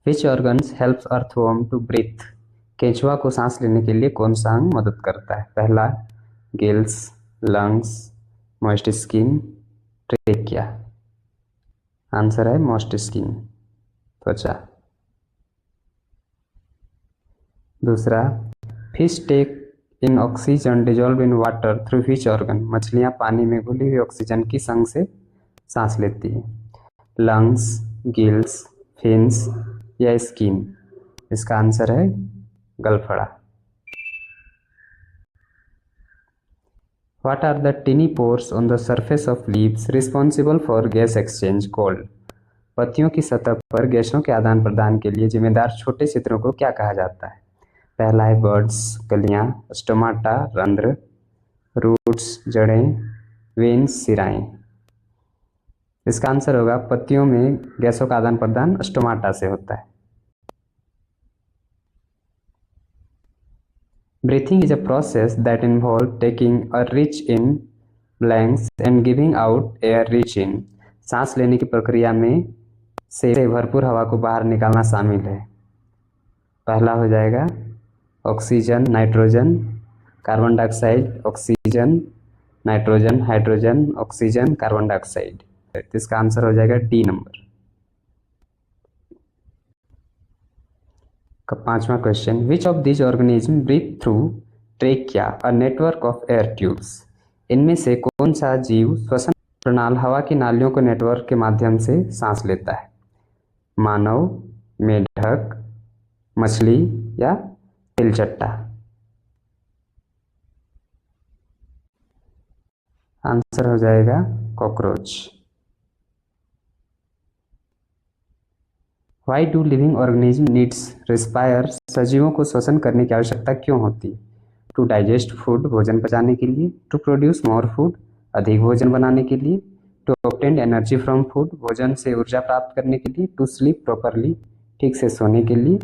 Which organs helps earthworm to breathe? केंचुआ को सांस लेने के लिए कौन सा अंग मदद करता है? पहला gills, lungs, moist skin, trachea. Answer है मोस्ट स्किन, त्वचा। दूसरा, fish take in oxygen dissolve in water through which organ? मछलियां पानी में घुली हुई ऑक्सीजन किस अंग से सांस लेती है? लंग्स, गिल्स, फिन्स या स्किन? इसका आंसर है गलफड़ा। What are the tiny pores on the surface of leaves responsible for gas exchange called? पत्तियों की सतह पर गैसों के आदान प्रदान के लिए जिम्मेदार छोटे छिद्रों को क्या कहा जाता है? पहला है बर्ड्स, कलियां, स्टोमाटा, रंध्र, रूट्स, जड़ें, वेन्स, सिराएं। इसका आंसर होगा पत्तियों में गैसों का आदान प्रदान स्टोमाटा से होता है। Breathing is a process that involves taking a reach in blanks and giving out air rich in. सांस लेने की प्रक्रिया में से भरपूर हवा को बाहर निकालना शामिल है। पहला हो जाएगा oxygen, nitrogen, carbon dioxide, oxygen, nitrogen, hydrogen, oxygen, carbon dioxide. इसका आंसर हो जाएगा डी नंबर। पांचवा question, which of this organism breathe through trachea a network of air tubes? इनमें से कौन सा जीव श्वसन प्रणाल हवा की नालियों के नेटवर्क के माध्यम से सांस लेता है? मानव, मेढक, मछली या तिलचट्टा? आंसर हो जाएगा cockroach. Why do living organism needs respire? सजीवों को श्वसन करने की आवश्यकता क्यों होती है? टू डाइजेस्ट फूड, भोजन पचाने के लिए, टू प्रोड्यूस मोर फूड, अधिक भोजन बनाने के लिए, to obtain energy from food, भोजन से ऊर्जा प्राप्त करने के लिए, टू स्लीप प्रॉपरली, ठीक से सोने के लिए।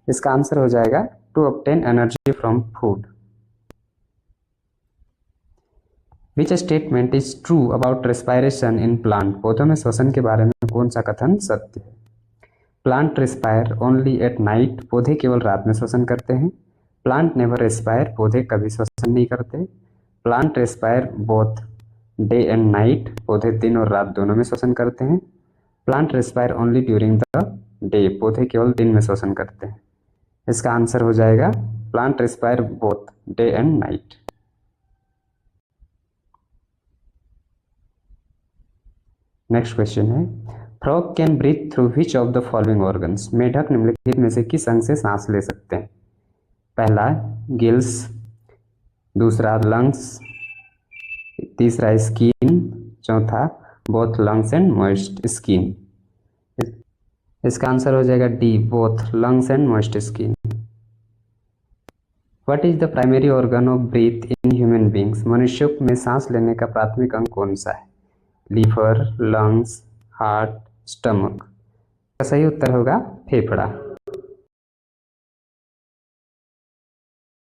इसका आंसर हो जाएगा to obtain energy from food. Which statement is true about respiration in plant? पौधों में श्वसन के बारे में कौन सा कथन सत्य है? Plant respire only at night, पौधे केवल रात में श्वसन करते हैं। प्लांट नेवर रेस्पायर, पौधे कभी श्वसन नहीं करते। Plant respire both day and night, पौधे दिन और रात दोनों में श्वसन करते हैं। Plant respire only during the day, पौधे केवल दिन में श्वसन करते हैं। इसका आंसर हो जाएगा plant respire both day and night. Next question है, frog can breathe through which of the following organs? मेढक निम्नलिखित में से किस अंग से सांस ले सकते हैं? पहला गिल्स, दूसरा लंग्स, तीसरा स्किन, चौथा both lungs and moist skin. इसका आंसर हो जाएगा D, both lungs and moist skin. What is the primary organ of breath in human beings? मनुष्यों में सांस लेने का प्राथमिक अंग कौन सा है? Liver, lungs, heart, stomach? सही उत्तर होगा फेफड़ा।